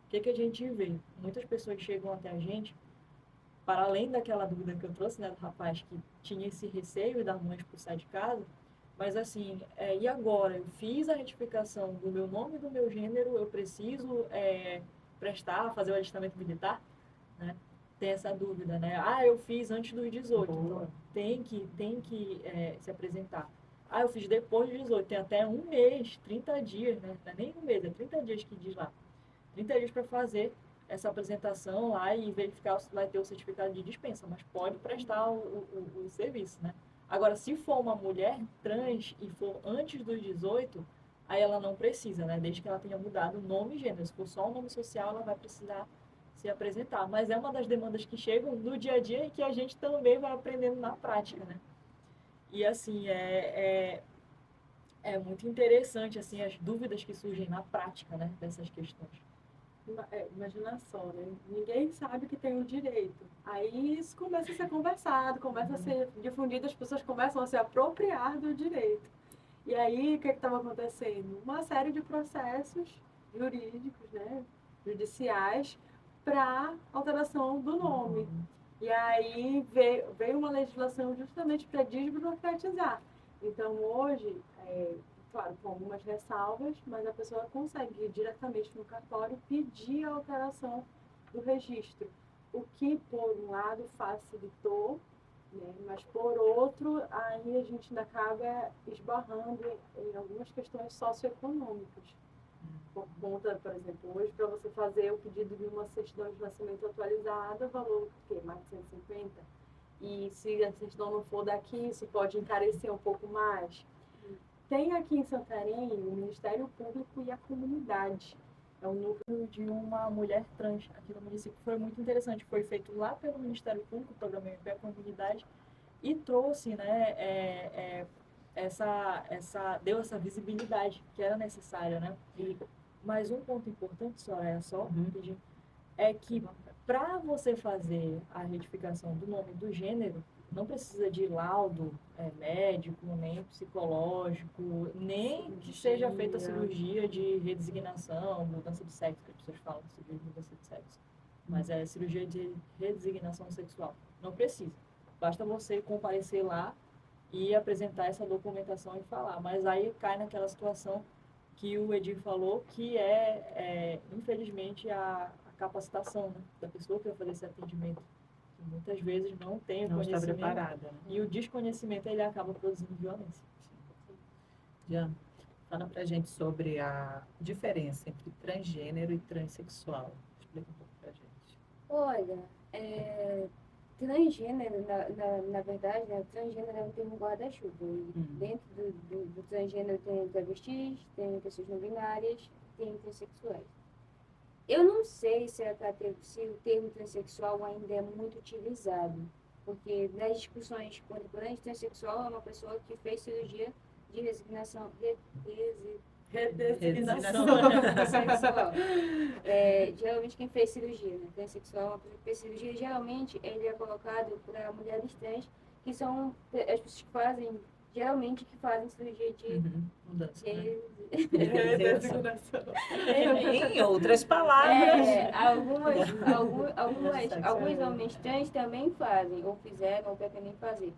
o que a gente vê? Muitas pessoas chegam até a gente, para além daquela dúvida que eu trouxe, né, do rapaz que tinha esse receio da mãe expulsar de casa, mas assim, e agora? Eu fiz a retificação do meu nome e do meu gênero, eu preciso fazer o alistamento militar? Né? Tem essa dúvida, né? Ah, eu fiz antes dos 18, então tem que se apresentar. Ah, eu fiz depois dos 18, tem até um mês, 30 dias, né? Não é nem um mês, é 30 dias que diz lá. 30 dias para fazer essa apresentação lá e verificar se vai ter o certificado de dispensa, mas pode prestar o serviço, né? Agora, se for uma mulher trans e for antes dos 18, aí ela não precisa, né? Desde que ela tenha mudado o nome e gênero. Se for só o nome social, ela vai precisar se apresentar. Mas é uma das demandas que chegam no dia a dia e que a gente também vai aprendendo na prática, né? E assim, é muito interessante assim as dúvidas que surgem na prática, né, dessas questões. Imagina só, né? Ninguém sabe que tem o direito. Aí isso começa a ser conversado, começa a ser difundido, as pessoas começam a se apropriar do direito. E aí, o que estava acontecendo? Uma série de processos jurídicos, né, judiciais, para alteração do nome. E aí veio uma legislação justamente para desburocratizar. Então, hoje, claro, com algumas ressalvas, mas a pessoa consegue ir diretamente no cartório pedir a alteração do registro. O que, por um lado, facilitou, né? Mas, por outro, aí a gente ainda acaba esbarrando em algumas questões socioeconômicas. Por conta, por exemplo, hoje, para você fazer o pedido de uma certidão de nascimento atualizada, valor mais de 150. E se a certidão não for daqui, isso pode encarecer um pouco mais. tem aqui em Santarém o Ministério Público e a comunidade. É um núcleo De uma mulher trans aqui no município. Foi muito interessante. Foi feito lá pelo Ministério Público, o programa MP a Comunidade, e trouxe, né, deu essa visibilidade que era necessária, né? Mas um ponto importante, rapidinho, é que para você fazer a retificação do nome do gênero, não precisa de laudo médico, nem psicológico, nem que seja feita a cirurgia de redesignação, mudança de sexo, que as pessoas falam cirurgia de mudança de sexo. Mas é cirurgia de redesignação sexual. Não precisa. Basta você comparecer lá e apresentar essa documentação e falar. Mas aí cai naquela situação que o Edir falou, que infelizmente, a capacitação, né, da pessoa que vai fazer esse atendimento. Que muitas vezes não tem o Não está conhecimento. preparada, né? E o desconhecimento, ele acaba produzindo violência. Jean, fala pra gente sobre a diferença entre transgênero e transexual. Explica um pouco pra gente. Olha, transgênero, na verdade, né, transgênero é um termo guarda-chuva. E dentro do transgênero tem travestis, tem pessoas não binárias, tem transexuais. Eu não sei se o termo transexual ainda é muito utilizado, porque nas discussões contemporâneas, transexual é uma pessoa que fez cirurgia de redesignação sexual. Geralmente quem fez cirurgia, né? Transexual é uma pessoa que fez cirurgia. Geralmente ele é colocado para mulheres trans, que são as pessoas que fazem, geralmente que fazem cirurgia de Mudança, né? redesignação. Em outras palavras. Alguns homens trans também fazem, ou fizeram, ou pretendem fazer.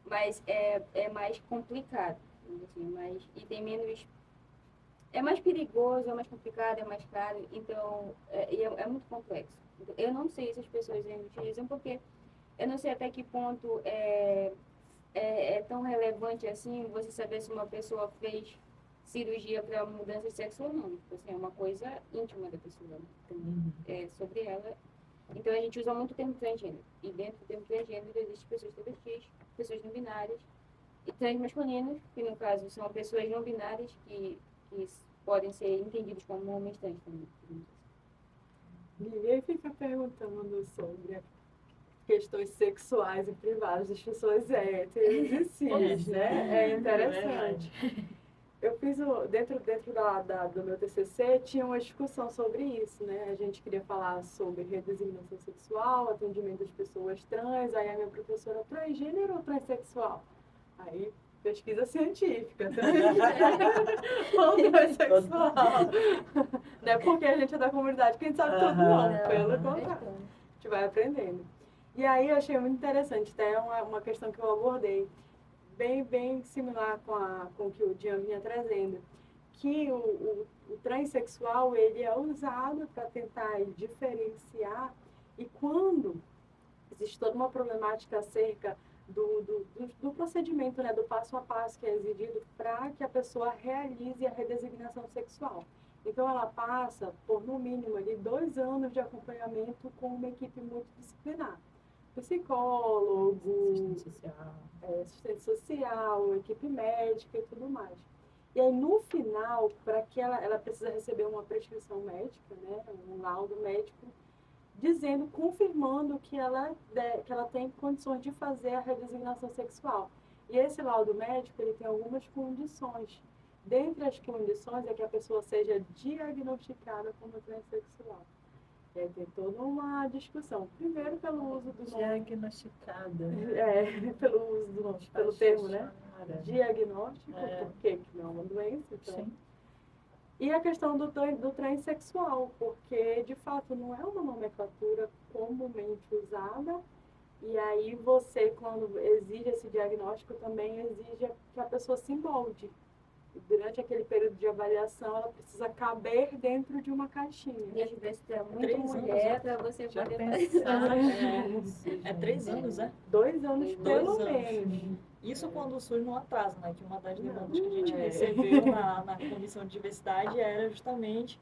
Mas é mais complicado, assim, e tem menos. É mais perigoso, é mais complicado, é mais caro, então é muito complexo. Eu não sei se as pessoas ainda utilizam, porque eu não sei até que ponto é tão relevante assim você saber se uma pessoa fez cirurgia para mudança de sexo ou não. Tipo assim, é uma coisa íntima da pessoa. Então, é sobre ela. Então a gente usa muito o termo transgênero. E dentro do termo transgênero existem pessoas travestis, pessoas não binárias e transmasculinos, que no caso são pessoas não binárias que podem ser entendidos como homens trans também. Ninguém fica perguntando sobre questões sexuais e privadas das pessoas héteros e cis, né? É interessante. Eu fiz dentro do meu TCC tinha uma discussão sobre isso, né? A gente queria falar sobre redesignação sexual, atendimento das pessoas trans, aí a minha professora, transgênero ou transexual? Aí, pesquisa científica, ou transexual. Não é porque a gente é da comunidade que a gente sabe tudo, não, pelo contrário. A gente vai aprendendo. E aí eu achei muito interessante, até uma questão que eu abordei, bem similar com o que o Jean vinha trazendo, que o transexual ele é usado para tentar diferenciar, e quando existe toda uma problemática acerca do procedimento, né, do passo a passo que é exigido para que a pessoa realize a redesignação sexual. Então ela passa por no mínimo ali 2 anos de acompanhamento com uma equipe multidisciplinar. Psicólogo, assistente social, equipe médica e tudo mais. E aí, no final, para que ela precisa receber uma prescrição médica, né, um laudo médico, confirmando que ela tem condições de fazer a redesignação sexual. E esse laudo médico, ele tem algumas condições. Dentre as condições é que a pessoa seja diagnosticada como transexual. E aí tem toda uma discussão. Primeiro pelo uso do nome. Diagnosticada. Pelo uso do nome, pelo termo, né? Diagnóstico, porque não é uma doença, então. Sim. E a questão do transexual, porque de fato não é uma nomenclatura comumente usada. E aí você, quando exige esse diagnóstico, também exige que a pessoa se molde. Durante aquele período de avaliação, ela precisa caber dentro de uma caixinha. E às vezes tem muita mulher para você poder fazer. 3 anos, né? 2 anos, pelo menos. Isso quando o SUS não atrasa, né? Que uma das demandas que a gente recebeu na Comissão de Diversidade era justamente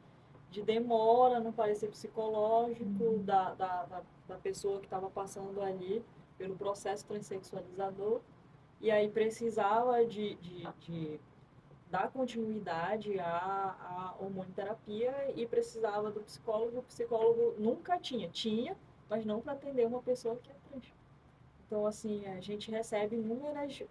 de demora no parecer psicológico da pessoa que estava passando ali pelo processo transexualizador. E aí precisava de dar continuidade à hormonioterapia e precisava do psicólogo. O psicólogo nunca tinha, mas não para atender uma pessoa que é trans. Então, assim, a gente recebe inúmeras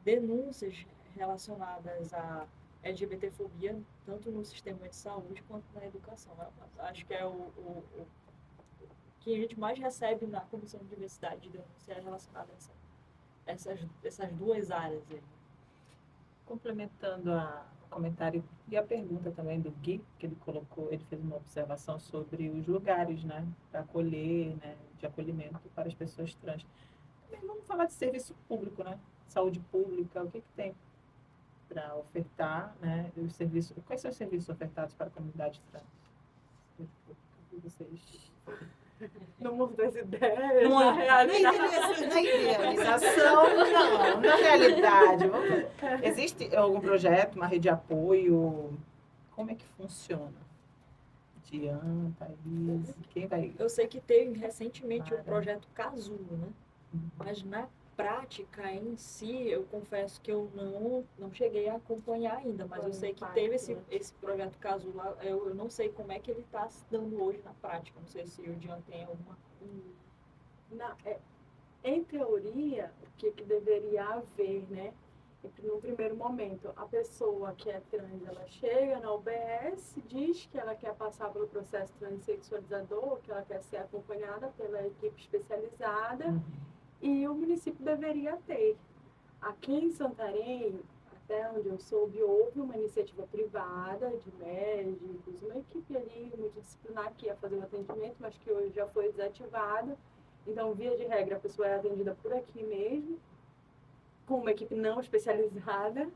denúncias relacionadas à LGBTfobia, tanto no sistema de saúde quanto na educação. Acho que é o que a gente mais recebe na Comissão de Diversidade de denúncia é relacionado a essas duas áreas aí. Complementando o comentário e a pergunta também do Gui, que ele fez uma observação sobre os lugares, né, para acolher, né, de acolhimento para as pessoas trans. Também vamos falar de serviço público, né, saúde pública, o que tem para ofertar, né, os serviços, quais são os serviços ofertados para a comunidade trans? Vocês... No mundo das ideias, Não, na realidade. na idealização, não. Na realidade, existe algum projeto, uma rede de apoio? Como é que funciona? Diana, Thaís, quem vai? Eu sei que teve recentemente Mara. o projeto Casulo, né? Mas na prática em si, eu confesso que eu não cheguei a acompanhar ainda, mas eu sei que teve esse projeto Casulo lá. Eu não sei como é que ele está se dando hoje na prática. Não sei se o Diana tem alguma... Em teoria, o que deveria haver, né? No primeiro momento, a pessoa que é trans, ela chega na UBS, diz que ela quer passar pelo processo transexualizador, que ela quer ser acompanhada pela equipe especializada, e o município deveria ter. Aqui em Santarém, até onde eu soube, houve uma iniciativa privada de médicos, uma equipe ali multidisciplinar que ia fazer o atendimento, mas que hoje já foi desativada. Então, via de regra, a pessoa é atendida por aqui mesmo, com uma equipe não especializada.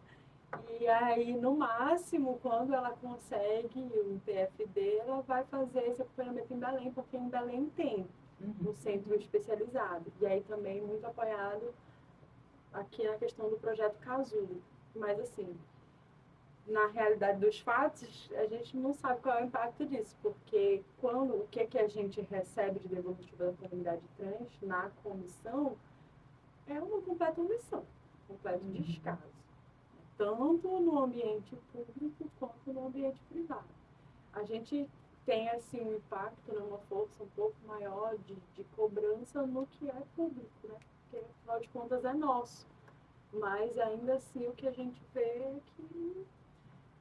E aí, no máximo, quando ela consegue um PFD, ela vai fazer esse acompanhamento em Belém, porque em Belém tem um centro especializado. E aí também muito apoiado aqui na questão do projeto Casulo. Mas assim, na realidade dos fatos, a gente não sabe qual é o impacto disso, porque o que a gente recebe de devolutiva da comunidade trans na comissão é uma completa omissão, um completo descaso. Tanto no ambiente público quanto no ambiente privado. A gente tem, assim, um impacto, né, uma força um pouco maior de cobrança no que é público, né? Porque, afinal de contas, é nosso. Mas, ainda assim, o que a gente vê é que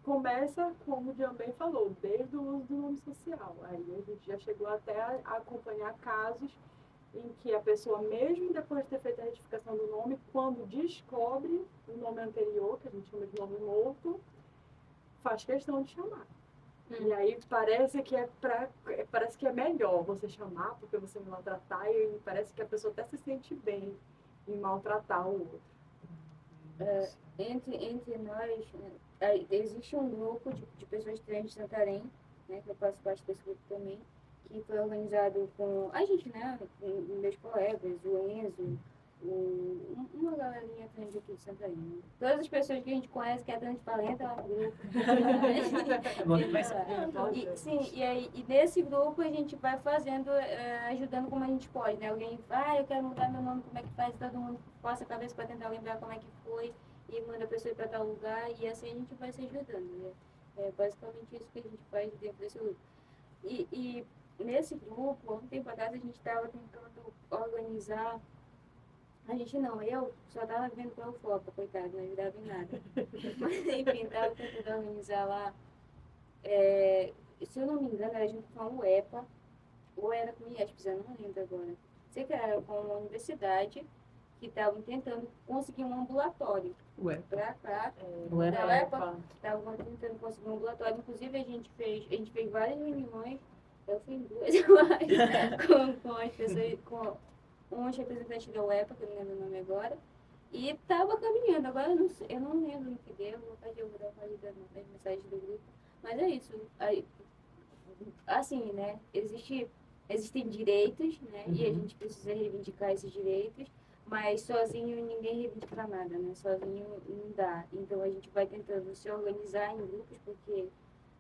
começa, como o Dian bem falou, desde o uso do nome social. Aí a gente já chegou até a acompanhar casos em que a pessoa, mesmo depois de ter feito a retificação do nome, quando descobre o nome anterior, que a gente chama de nome morto, faz questão de chamar. E aí parece que parece que é melhor você chamar porque você me maltratar, e parece que a pessoa até se sente bem em maltratar o outro. Entre nós, existe um grupo de pessoas trans de Santarém, né, que eu faço parte desse grupo também, que foi organizado com a gente, né, meus colegas, o Enzo, uma galerinha trans aqui de Santarém. Né? Todas as pessoas que a gente conhece que é transparente, lá no grupo. E nesse grupo a gente vai fazendo, ajudando como a gente pode, né? Alguém vai, eu quero mudar meu nome, como é que faz? Todo mundo passa a cabeça para tentar lembrar como é que foi e manda a pessoa ir para tal lugar, e assim a gente vai se ajudando, né? É basicamente isso que a gente faz dentro desse grupo. E nesse grupo, há um tempo atrás, a gente estava tentando organizar. A gente não, eu só estava vendo pelo foco, coitado, não ajudava em nada. Mas enfim, estava tentando organizar lá. Se eu não me engano, era junto com a UEPA, ou era com o IESPS, eu não lembro agora. Sei que era com uma universidade que estavam tentando conseguir um ambulatório. UEPA. Estavam tentando conseguir um ambulatório. Inclusive, a gente fez várias reuniões, eu fiz duas, eu acho, com as pessoas, com uns representantes da UEPA, que eu não lembro o nome agora, e estava caminhando. Agora eu não lembro o que deu, eu vou dar uma olhada nas mensagens do grupo. Mas é isso. Aí, assim, né? Existem direitos, né? E a gente precisa reivindicar esses direitos, mas sozinho ninguém reivindica nada, né? Sozinho não dá. Então a gente vai tentando se organizar em grupos, porque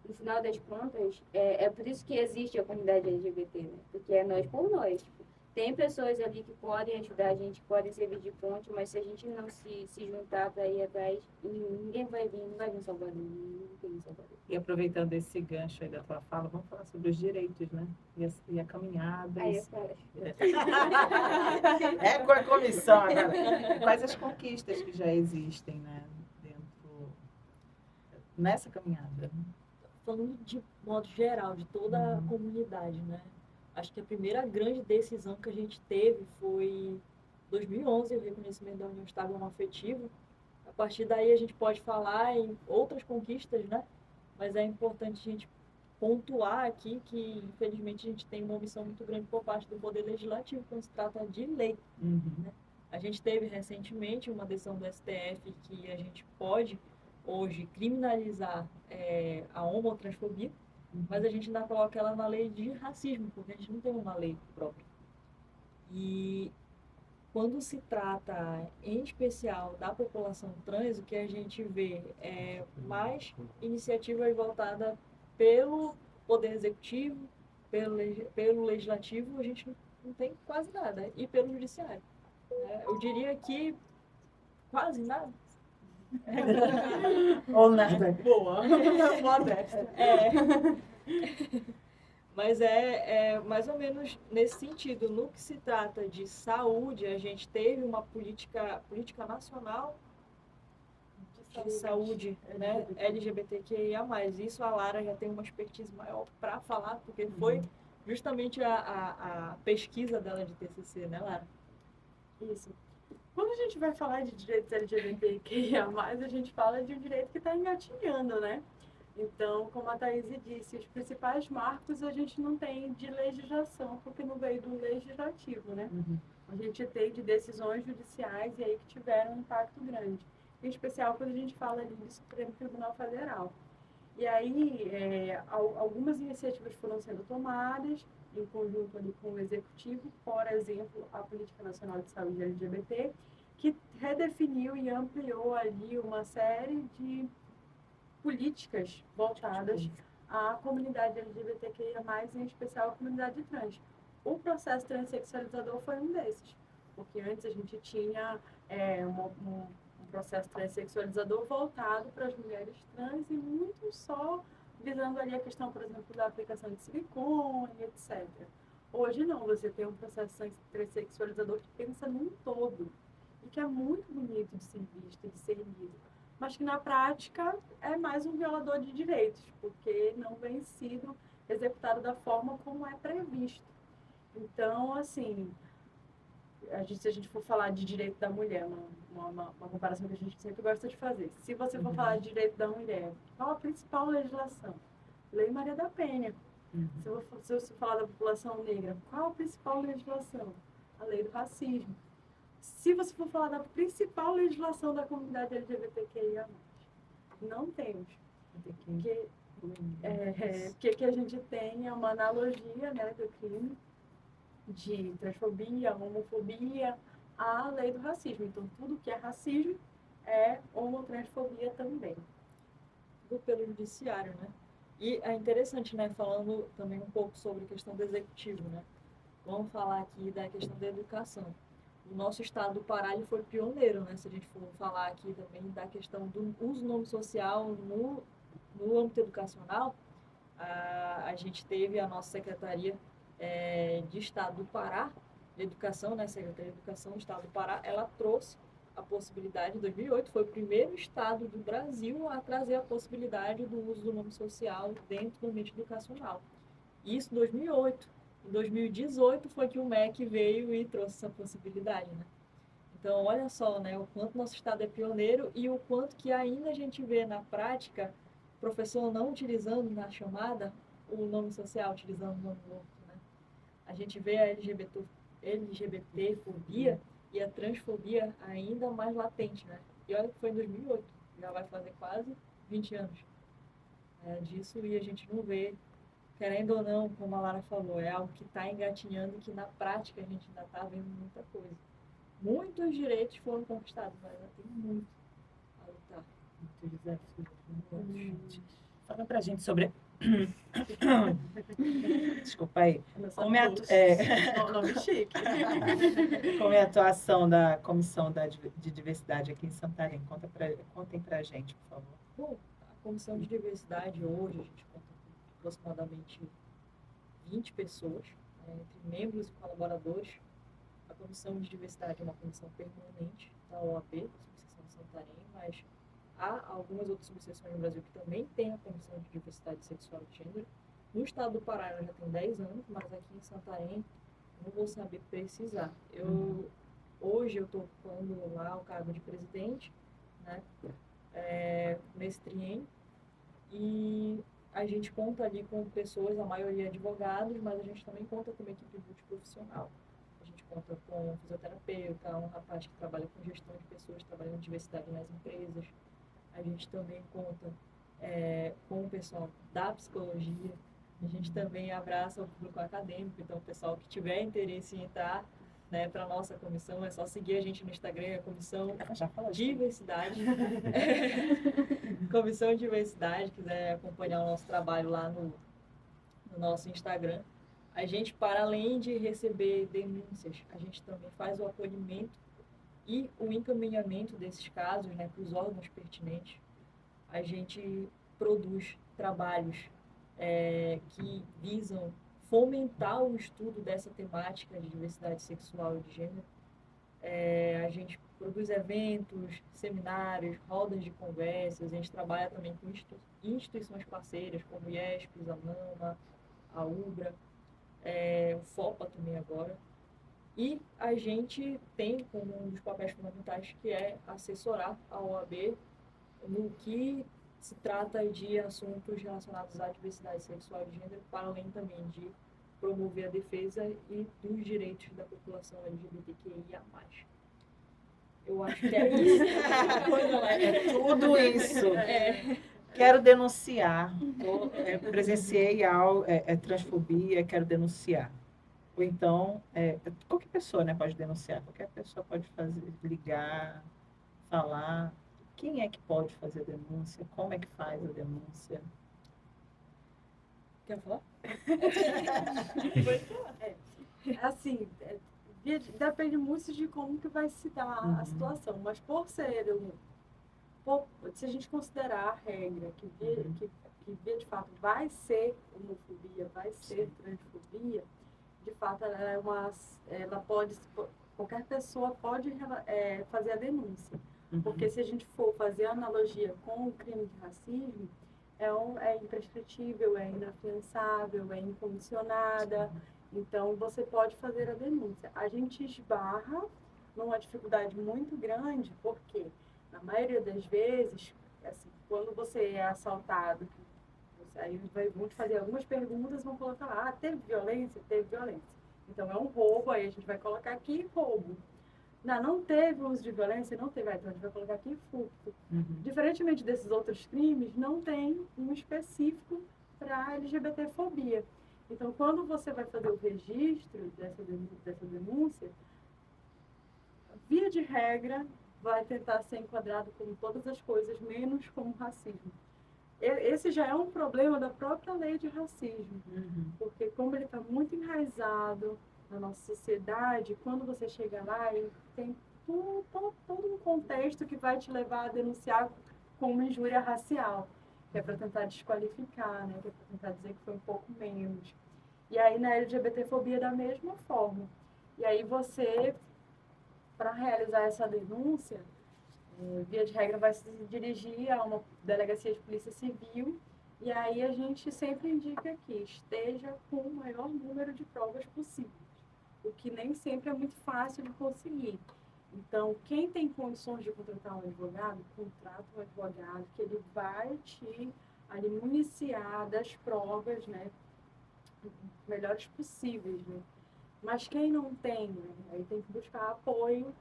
no final das contas, é por isso que existe a comunidade LGBT, né? Porque é nós por nós. Tipo, tem pessoas ali que podem ajudar a gente, podem servir de ponte, mas se a gente não se juntar para ir atrás, ninguém vai vir, não vai vir Salvador, ninguém Salvador. E aproveitando esse gancho aí da tua fala, vamos falar sobre os direitos, né? E a caminhada. Aí eu falo, É com a comissão agora. Quais as conquistas que já existem, né? Nessa caminhada? Falando de modo geral, de toda a comunidade, né? Acho que a primeira grande decisão que a gente teve foi em 2011, o reconhecimento da união estável homoafetiva. A partir daí a gente pode falar em outras conquistas, né? Mas é importante a gente pontuar aqui que, infelizmente, a gente tem uma omissão muito grande por parte do Poder Legislativo quando se trata de lei. Né? A gente teve recentemente uma decisão do STF que a gente pode hoje criminalizar a homotransfobia, mas a gente ainda coloca ela na lei de racismo, porque a gente não tem uma lei própria. E quando se trata, em especial, da população trans, o que a gente vê é mais iniciativas voltadas pelo Poder Executivo, pelo Legislativo, a gente não tem quase nada, e pelo Judiciário. Eu diria que quase nada. Ou nada. Boa, modesta. Mas é mais ou menos nesse sentido. No que se trata de saúde, a gente teve uma política nacional de saúde, né, LGBTQIA+. Isso a Lara já tem uma expertise maior para falar, porque foi justamente a pesquisa dela de TCC, né, Lara? Isso. Quando a gente vai falar de direitos LGBTQIA+, a gente fala de um direito que está engatinhando, né? Então, como a Thaís disse, os principais marcos a gente não tem de legislação, porque não veio do legislativo, né? A gente tem de decisões judiciais e aí que tiveram um impacto grande. Em especial quando a gente fala ali do Supremo Tribunal Federal. E aí, algumas iniciativas foram sendo tomadas em conjunto ali com o Executivo, por exemplo, a Política Nacional de Saúde LGBT, que redefiniu e ampliou ali uma série de políticas voltadas à comunidade LGBTQIA+, em especial a comunidade trans. O processo transexualizador foi um desses, porque antes a gente tinha um processo transexualizador voltado para as mulheres trans e muito só visando ali a questão, por exemplo, da aplicação de silicone, etc. Hoje não, você tem um processo transexualizador que pensa num todo e que é muito bonito de ser visto, de ser lido, mas que na prática é mais um violador de direitos, porque não vem sido executado da forma como é previsto. Então, assim, se a gente for falar de direito da mulher, uma comparação que a gente sempre gosta de fazer. Se você for falar de direito da mulher, qual a principal legislação? Lei Maria da Penha. Se você falar da população negra, qual a principal legislação? A lei do racismo. Se você for falar da principal legislação da comunidade LGBTQIA+, não temos. Que a gente tem é uma analogia, né, do crime de transfobia, homofobia, à lei do racismo. Então, tudo que é racismo é homotransfobia também. Tudo pelo judiciário, né? E é interessante, né, falando também um pouco sobre a questão do executivo, né? Vamos falar aqui da questão da educação. O nosso estado do Pará ele foi pioneiro, né? Se a gente for falar aqui também da questão do uso do nome social no âmbito educacional, a gente teve a nossa Secretaria de Estado do Pará, de Educação, né? Secretaria de Educação do Estado do Pará, ela trouxe a possibilidade, em 2008, foi o primeiro estado do Brasil a trazer a possibilidade do uso do nome social dentro do ambiente educacional. Isso em 2008. Em 2018 foi que o MEC veio e trouxe essa possibilidade, né? Então, olha só, né, o quanto nosso estado é pioneiro e o quanto que ainda a gente vê na prática o professor não utilizando na chamada o nome social, utilizando o nome do outro, né? A gente vê a LGBTfobia e a transfobia ainda mais latente, né? E olha que foi em 2008, já vai fazer quase 20 anos disso e a gente não vê, querendo ou não, como a Lara falou, é algo que está engatinhando e que na prática a gente ainda está vendo muita coisa. Muitos direitos foram conquistados, mas ainda tem muito a lutar. Muitos desafios. Fala pra gente sobre Desculpa aí. Como é, Nome chique. como é a atuação da Comissão de Diversidade aqui em Santarém? Contem pra gente, por favor. Bom, a Comissão de Diversidade hoje, a gente conta com aproximadamente 20 pessoas, entre membros e colaboradores. A Comissão de Diversidade é uma comissão permanente da OAB, subseção de Santarém, mas há algumas outras subseções no Brasil que também têm a Comissão de Diversidade Sexual e Gênero. No estado do Pará ela já tem 10 anos, mas aqui em Santarém não vou saber precisar. Hoje eu estou ocupando lá o cargo de presidente, né, nesse triênio, e a gente conta ali com pessoas, a maioria advogados, mas a gente também conta com uma equipe multiprofissional. A gente conta com um fisioterapeuta, um rapaz que trabalha com gestão de pessoas, trabalhando diversidade nas empresas. A gente também conta com o pessoal da psicologia. A gente também abraça o público acadêmico, então o pessoal que tiver interesse em entrar, né, para a nossa comissão, é só seguir a gente no Instagram, a Comissão Diversidade. Comissão Diversidade, quiser acompanhar o nosso trabalho lá no nosso Instagram. A gente, para além de receber denúncias, a gente também faz o acolhimento e o encaminhamento desses casos, né, para os órgãos pertinentes. A gente produz trabalhos que visam fomentar o estudo dessa temática de diversidade sexual e de gênero. A gente produz eventos, seminários, rodas de conversas. A gente trabalha também com instituições parceiras, como o IESP, a NAMA, a UBRA, o FOPA também agora. E a gente tem como um dos papéis fundamentais que é assessorar a OAB no que se trata de assuntos relacionados à diversidade sexual e de gênero, para além também de promover a defesa e dos direitos da população LGBTQIA+. Eu acho que é isso. É tudo isso. Quero denunciar. Presenciei transfobia, quero denunciar. Ou então, qualquer pessoa, né, pode denunciar. Qualquer pessoa pode ligar, falar. Quem é que pode fazer a denúncia? Como é que faz a denúncia? Quer falar? Assim, depende muito de como que vai se dar a situação, mas se a gente considerar a regra que via de fato vai ser homofobia, vai ser transfobia, de fato qualquer pessoa pode fazer a denúncia. Porque se a gente for fazer analogia com o crime de racismo, é imprescritível, é inafiançável, é incondicionada. Então, você pode fazer a denúncia. A gente esbarra numa dificuldade muito grande, porque, na maioria das vezes, assim, quando você é assaltado, aí vão te fazer algumas perguntas, vão colocar lá, teve violência? Teve violência. Então, é um roubo, aí a gente vai colocar aqui roubo. Não teve uso de violência, não teve, então a gente vai colocar aqui furto. Diferentemente desses outros crimes, não tem um específico para LGBTfobia. Então, quando você vai fazer o registro dessa denúncia, via de regra, vai tentar ser enquadrado como todas as coisas, menos como racismo. Esse já é um problema da própria lei de racismo, porque como ele está muito enraizado na nossa sociedade, quando você chega lá, ele tem todo um contexto que vai te levar a denunciar como injúria racial, que é para tentar desqualificar, né? Que é para tentar dizer que foi um pouco menos. E aí na LGBTfobia da mesma forma. E aí você, para realizar essa denúncia, via de regra vai se dirigir a uma delegacia de polícia civil, e aí a gente sempre indica que esteja com o maior número de provas possível, o que nem sempre é muito fácil de conseguir. Então, quem tem condições de contratar um advogado, contrata um advogado que ele vai te municiar das provas, né, melhores possíveis, né? Mas quem não tem, né, aí tem que buscar apoio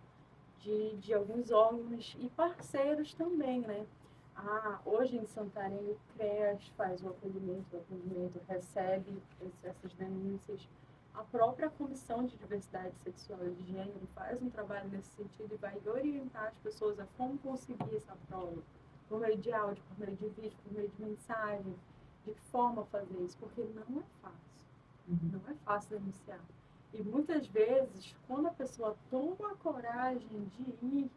de alguns órgãos e parceiros também, né? Hoje em Santarém o CREAS faz o acolhimento recebe essas denúncias. A própria Comissão de Diversidade Sexual e de Gênero faz um trabalho nesse sentido e vai orientar as pessoas a como conseguir essa prova, por meio de áudio, por meio de vídeo, por meio de mensagem. de que forma fazer isso, porque não é fácil. Não é fácil denunciar. E muitas vezes, quando a pessoa toma a coragem de ir,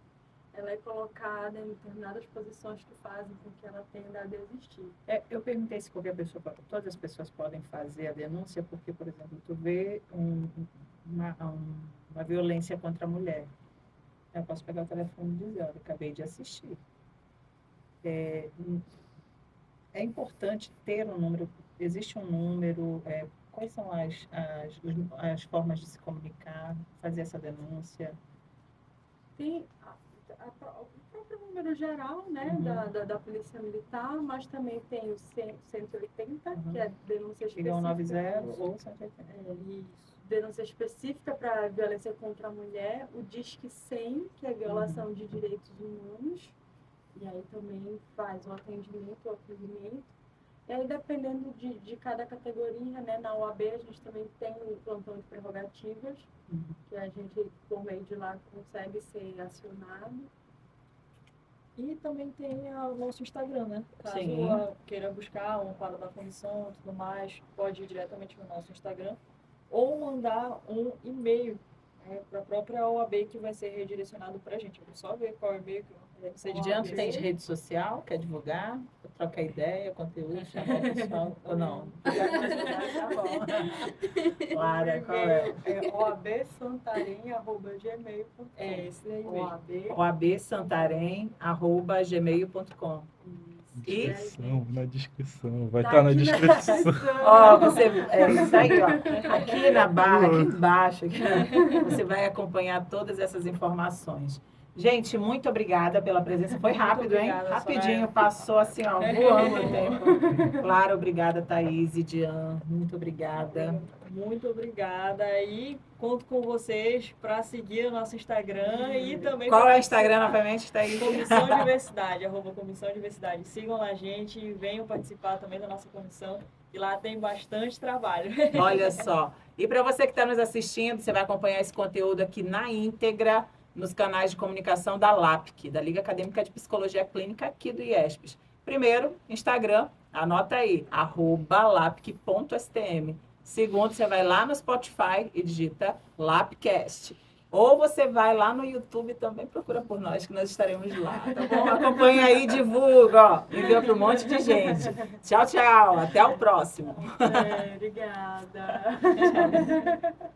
ela é colocada em determinadas posições que fazem com que ela tenda a desistir. Eu perguntei se todas as pessoas podem fazer a denúncia, porque, por exemplo, tu vê uma violência contra a mulher. Eu posso pegar o telefone e dizer, olha, acabei de assistir. É importante ter um número, existe um número, quais são as formas de se comunicar, fazer essa denúncia? Tem o próprio número geral, né, da Polícia Militar, mas também tem o 180, que é denúncia específica. Liga 190 ou 180. Isso. Denúncia específica para violência contra a mulher, o Disque 100, que é violação de direitos humanos, e aí também faz o atendimento, o acolhimento. E aí, dependendo de cada categoria, né, na OAB a gente também tem o plantão de prerrogativas, que a gente, por meio de lá, consegue ser acionado. E também tem o nosso Instagram, né? Caso Sim. queira buscar um quadro da comissão e tudo mais, pode ir diretamente no nosso Instagram ou mandar um e-mail para a própria OAB que vai ser redirecionado para a gente. Eu vou só ver qual e-mail que deve ser de Diante OAB. tem de rede social, quer divulgar, troca ideia, conteúdo, chamar o pessoal, ou não? Tá bom. Clara, qual é? oabsantarém@gmail.com. É esse aí mesmo. oabsantarém@gmail.com. E Na descrição. Vai Tá estar na aqui descrição. ó, isso aí, ó, aqui na barra, aqui embaixo, você vai acompanhar todas essas informações. Gente, muito obrigada pela presença. Foi rápido, hein? obrigada, Rapidinho, Soraya. passou assim, ó, voando o tempo. Claro, obrigada, Thaís e Dian. Muito obrigada. Muito obrigada. E conto com vocês para seguir o nosso Instagram e também... Qual pra é o Instagram novamente, Thaís? Comissão Diversidade, @Comissão Diversidade. Sigam lá a gente e venham participar também da nossa comissão, que lá tem bastante trabalho. Olha só. E para você que está nos assistindo, você vai acompanhar esse conteúdo aqui na íntegra nos canais de comunicação da LAPC, da Liga Acadêmica de Psicologia Clínica aqui do IESPES. Primeiro, Instagram, anota aí, @lapc.stm. Segundo, você vai lá no Spotify e digita Lapcast. Ou você vai lá no YouTube também, procura por nós, que nós estaremos lá, tá bom? Acompanha aí, divulga, ó, envia para um monte de gente. Tchau, tchau, até o próximo. Obrigada. Tchau.